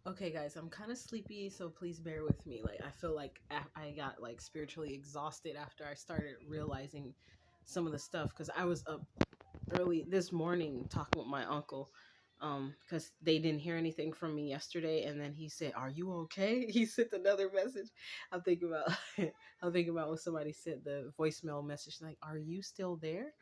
Okay, guys, I'm kind of sleepy, so please bear with me. Like, I feel like I got like spiritually exhausted after I started realizing some of the stuff because I was up early this morning talking with my uncle because they didn't hear anything from me yesterday, and then he said, "Are you okay?" He sent another message. I'm thinking about I'm thinking about when somebody sent the voicemail message like, "Are you still there?"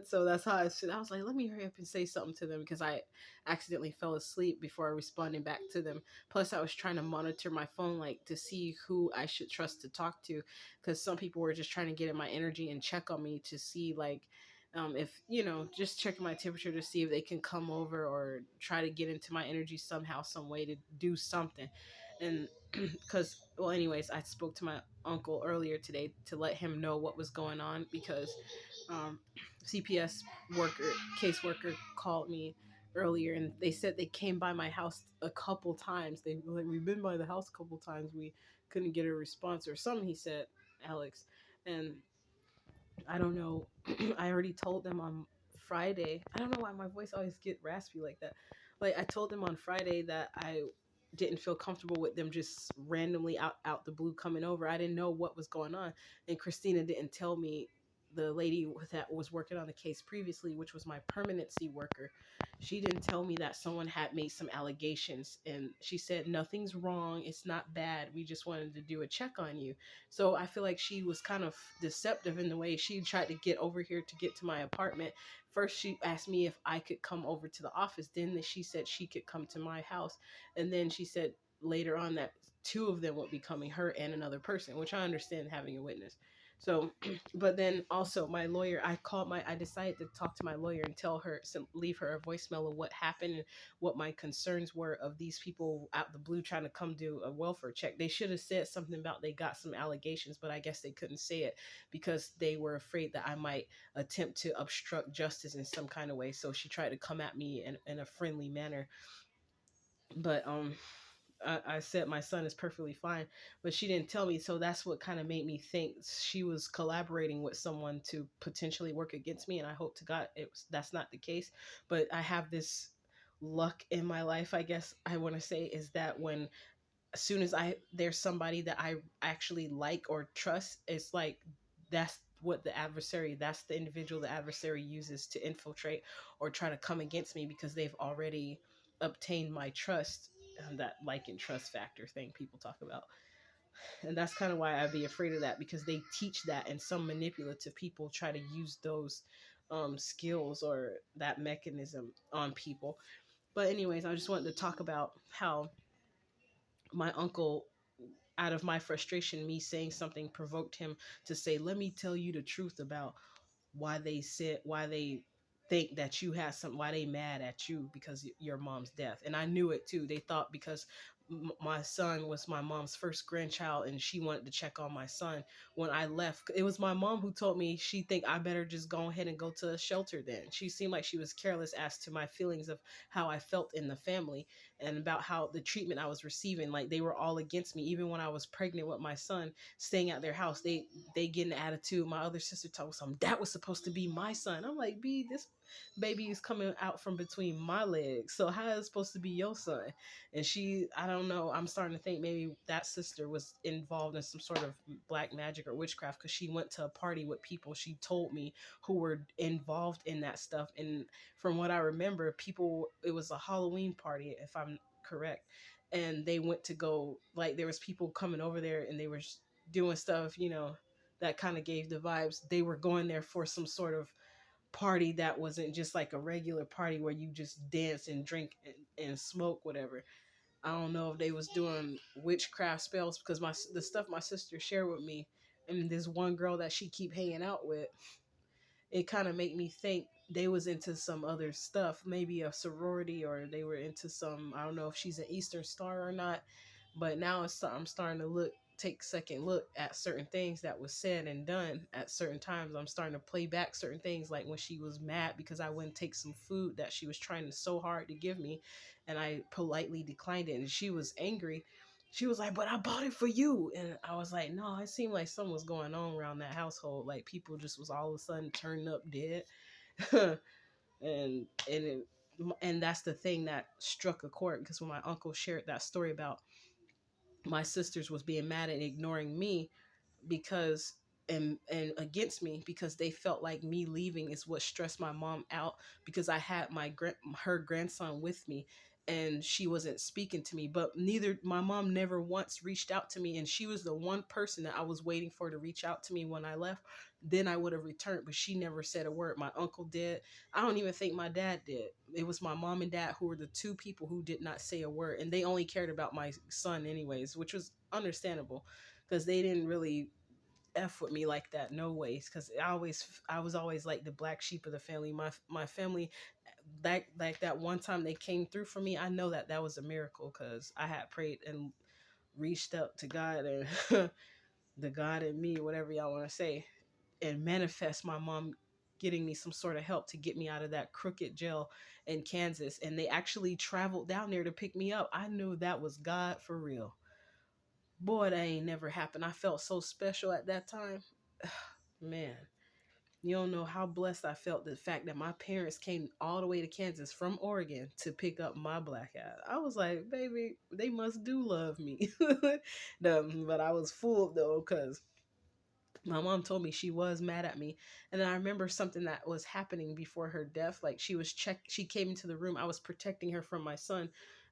So that's how I was like, let me hurry up and say something to them because I accidentally fell asleep before responding back to them. Plus, I was trying to monitor my phone like to see who I should trust to talk to because some people were just trying to get in my energy and check on me to see like if just checking my temperature to see if they can come over or try to get into my energy somehow, some way to do something. And because, well, anyways, I spoke to my uncle earlier today to let him know what was going on because um, CPS worker, caseworker called me earlier and they said they came by my house a couple times. They were like, we've been by the house a couple times. We couldn't get a response or something, he said, Alex. And I don't know. I already told them on Friday. I don't know why my voice always get raspy like that. Like I told them on Friday that I didn't feel comfortable with them just randomly out the blue coming over. I didn't know what was going on, and Christina didn't tell me. The lady that was working on the case previously, which was my permanency worker, she didn't tell me that someone had made some allegations, and she said nothing's wrong, it's not bad, we just wanted to do a check on you. So I feel like she was kind of deceptive in the way she tried to get over here to get to my apartment. First, she asked me if I could come over to the office. Then she said she could come to my house. And then she said later on that two of them would be coming, her and another person, which I understand having a witness. So, but then also my lawyer, I decided to talk to my lawyer and tell her, leave her a voicemail of what happened and what my concerns were of these people out the blue trying to come do a welfare check. They should have said something about they got some allegations, but I guess they couldn't say it because they were afraid that I might attempt to obstruct justice in some kind of way. So she tried to come at me in a friendly manner. But I said my son is perfectly fine, but she didn't tell me. So that's what kind of made me think she was collaborating with someone to potentially work against me. And I hope to God that's not the case. But I have this luck in my life, I guess I want to say, is that when as soon as there's somebody that I actually like or trust, it's like that's what that's the individual the adversary uses to infiltrate or try to come against me because they've already obtained my trust, that like and trust factor thing people talk about. And that's kind of why I'd be afraid of that, because they teach that and some manipulative people try to use those skills or that mechanism on people. But anyways, I just wanted to talk about how my uncle, out of my frustration, me saying something provoked him to say, let me tell you the truth about why they think that you had some, why they mad at you because your mom's death. And I knew it too. They thought because my son was my mom's first grandchild and she wanted to check on my son when I left. It was my mom who told me she think I better just go ahead and go to a shelter. Then she seemed like she was careless as to my feelings of how I felt in the family and about how the treatment I was receiving. Like they were all against me even when I was pregnant with my son, staying at their house. They get an attitude. My other sister told some that was supposed to be my son. I'm like, B, this baby is coming out from between my legs, so how is it supposed to be your son? And I don't know, I'm starting to think maybe that sister was involved in some sort of black magic or witchcraft because she went to a party with people she told me who were involved in that stuff. And from what I remember, it was a Halloween party, if I'm correct, and they went to go, like there was people coming over there and they were doing stuff, that kind of gave the vibes they were going there for some sort of party that wasn't just like a regular party where you just dance and drink and smoke whatever. I don't know if they was doing witchcraft spells because the stuff my sister shared with me, and this one girl that she keep hanging out with, it kind of made me think they was into some other stuff, maybe a sorority, or they were into some, I don't know if she's an Eastern Star or not. But now I'm starting to take second look at certain things that was said and done at certain times. I'm starting to play back certain things, like when she was mad because I wouldn't take some food that she was trying so hard to give me, and I politely declined it, and she was angry. She was like, but I bought it for you. And I was like, no, it seemed like something was going on around that household. Like people just was all of a sudden turning up dead. and it, and that's the thing that struck a chord, because when my uncle shared that story about my sisters was being mad and ignoring me, because and against me, because they felt like me leaving is what stressed my mom out, because I had her grandson with me, and she wasn't speaking to me. But neither my mom never once reached out to me, and she was the one person that I was waiting for to reach out to me when I left. Then I would have returned, but she never said a word. My uncle did. I don't even think my dad did. It was my mom and dad who were the two people who did not say a word, and they only cared about my son anyways, which was understandable, because they didn't really f with me like that, no ways, because I was always like the black sheep of the family. My family, like that one time they came through for me, I know that that was a miracle, because I had prayed and reached up to God, and the God in me, whatever y'all want to say, and manifest my mom getting me some sort of help to get me out of that crooked jail in Kansas. And they actually traveled down there to pick me up. I knew that was God for real. Boy, that ain't never happened. I felt so special at that time. Man, you don't know how blessed I felt, the fact that my parents came all the way to Kansas from Oregon to pick up my black ass. I was like, baby, they must do love me. But I was fooled though, because my mom told me she was mad at me. And then I remember something that was happening before her death. Like she came into the room. I was protecting her from my son,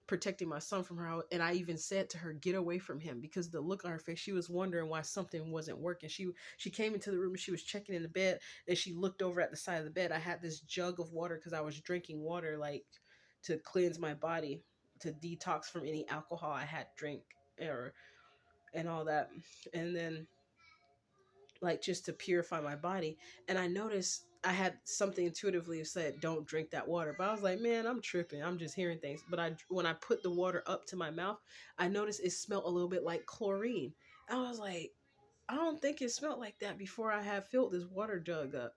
protecting my son from her. And I even said to her, get away from him, because the look on her face, she was wondering why something wasn't working. She came into the room and she was checking in the bed, and she looked over at the side of the bed. I had this jug of water, because I was drinking water, like to cleanse my body, to detox from any alcohol I had drink, or and all that. And then, like, just to purify my body. And I noticed I had something intuitively said, don't drink that water. But I was like, man, I'm tripping. I'm just hearing things. But when I put the water up to my mouth, I noticed it smelled a little bit like chlorine. I was like, I don't think it smelled like that before I had filled this water jug up.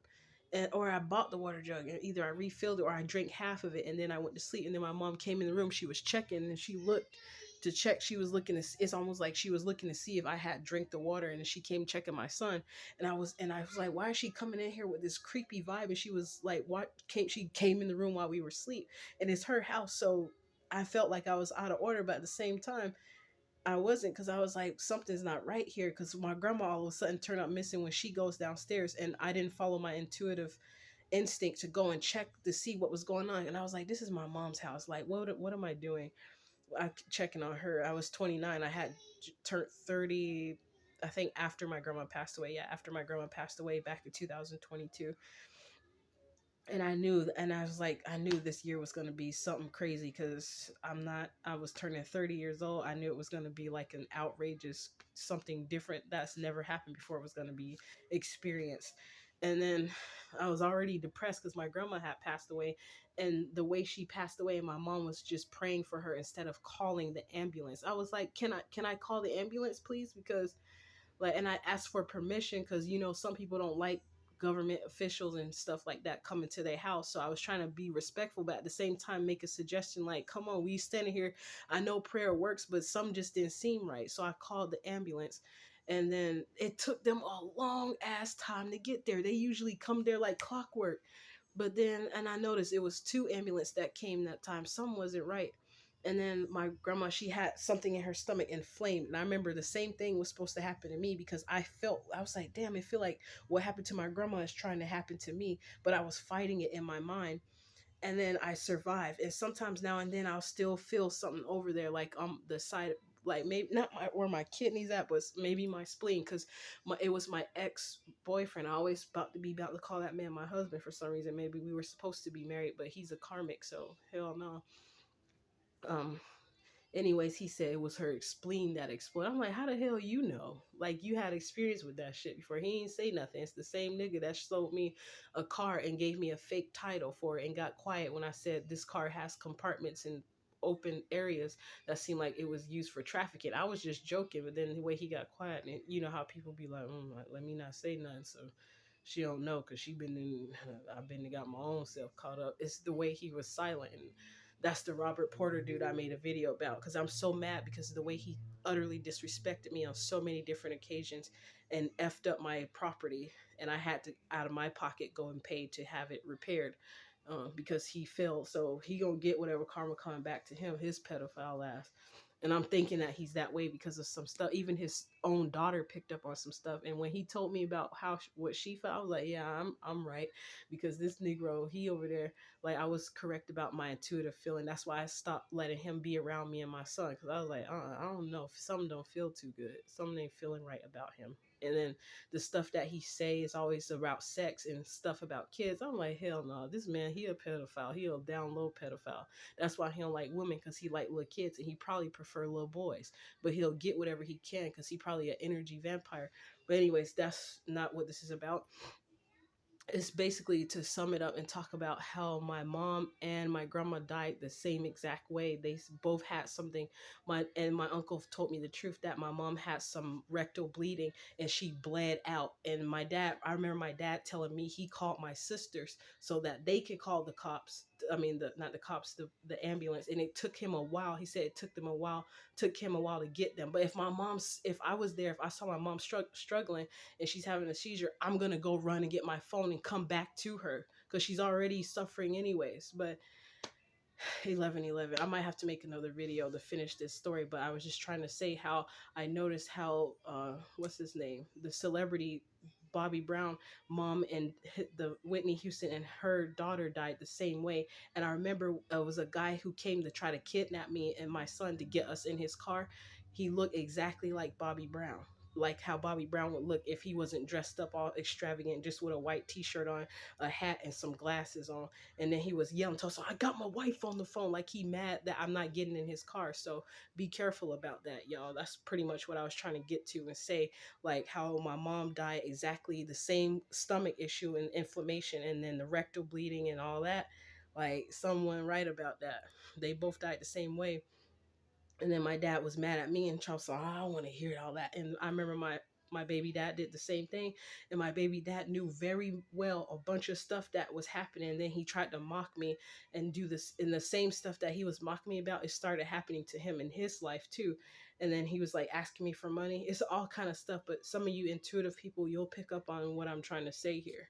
Or I bought the water jug, and either I refilled it or I drank half of it, and then I went to sleep. And then my mom came in the room. She was checking, and she looked to check. She was looking to. It's almost like she was looking to see if I had drank the water. And then she came checking my son, and I was like, why is she coming in here with this creepy vibe? And she was like, what? She came in the room while we were asleep, and it's her house, so I felt like I was out of order, but at the same time, I wasn't, because I was like, something's not right here, because my grandma all of a sudden turned up missing when she goes downstairs, and I didn't follow my intuitive instinct to go and check to see what was going on. And I was like, this is my mom's house. Like, what am I doing? I checking on her. I was 29. I had turned 30, I think, after my grandma passed away. Yeah, after my grandma passed away back in 2022. And I was like, I knew this year was going to be something crazy, because I was turning 30 years old. I knew it was going to be like an outrageous, something different that's never happened before, it was going to be experienced. And then I was already depressed because my grandma had passed away, and the way she passed away, my mom was just praying for her instead of calling the ambulance. I was like, can I call the ambulance, please? Because, like, and I asked for permission, because some people don't like government officials and stuff like that coming to their house. So I was trying to be respectful, but at the same time make a suggestion, like, come on, we standing here, I know prayer works, but some just didn't seem right. So I called the ambulance, and then it took them a long ass time to get there. They usually come there like clockwork. But then, and I noticed it was two ambulance that came that time. Some wasn't right. And then my grandma, she had something in her stomach inflamed. And I remember the same thing was supposed to happen to me, because I was like, damn, I feel like what happened to my grandma is trying to happen to me. But I was fighting it in my mind. And then I survived. And sometimes now and then I'll still feel something over there, like the side, like maybe not where my kidneys at, but maybe my spleen, because it was my ex boyfriend. I always about to call that man my husband for some reason. Maybe we were supposed to be married, but he's a karmic, so hell no. Um, Anyways, he said it was her spleen that exploded. I'm like, how the hell you know? Like, you had experience with that shit before. He ain't say nothing. It's the same nigga that sold me a car and gave me a fake title for it, and got quiet when I said this car has compartments and open areas that seemed like it was used for trafficking. I was just joking, but then the way he got quiet, and you know how people be like, let me not say nothing, so she don't know, because I've been got my own self caught up. It's the way he was silent. And that's the Robert Porter dude I made a video about, because I'm so mad because of the way he utterly disrespected me on so many different occasions and effed up my property, and I had to, out of my pocket, go and pay to have it repaired. because he failed. So he gonna get whatever karma coming back to him, his pedophile ass. And I'm thinking that he's that way because of some stuff. Even his own daughter picked up on some stuff. And when he told me about what she felt, I was like, yeah, I'm right, because this Negro, he over there, like I was correct about my intuitive feeling. That's why I stopped letting him be around me and my son, because I was like, I don't know, if something don't feel too good, something ain't feeling right about him. And then the stuff that he say is always about sex and stuff about kids. I'm like, hell no, this man, he a pedophile. He a down low pedophile. That's why he don't like women, because he like little kids, and he probably prefer little boys. But he'll get whatever he can because he probably an energy vampire. But anyways, that's not what this is about. It's basically to sum it up and talk about how my mom and my grandma died the same exact way. They both had something. My uncle told me the truth that my mom had some rectal bleeding and she bled out. And I remember my dad telling me he called my sisters so that they could call the cops. I mean, the not the cops, the ambulance. And it took him a while. He said it took him a while to get them. But if I was there, if I saw my mom struggling and she's having a seizure, I'm gonna go run and get my phone and come back to her because she's already suffering anyways. But 11:11. I might have to make another video to finish this story, but I was just trying to say how I noticed how what's his name, the celebrity Bobby Brown mom and the Whitney Houston and her daughter died the same way. And I remember it was a guy who came to try to kidnap me and my son to get us in his car. He looked exactly like Bobby Brown. Like how Bobby Brown would look if he wasn't dressed up all extravagant, just with a white t-shirt on, a hat, and some glasses on. And then he was yelling to us, I got my wife on the phone, like he mad that I'm not getting in his car. So be careful about that, y'all. That's pretty much what I was trying to get to and say, like how my mom died exactly the same stomach issue and inflammation, and then the rectal bleeding and all that. Like someone right about that. They both died the same way. And then my dad was mad at me and Charles said, I don't want to hear all that. And I remember my baby dad did the same thing. And my baby dad knew very well a bunch of stuff that was happening. And then he tried to mock me and do this. And the same stuff that he was mocking me about, it started happening to him in his life too. And then he was like asking me for money. It's all kind of stuff. But some of you intuitive people, you'll pick up on what I'm trying to say here.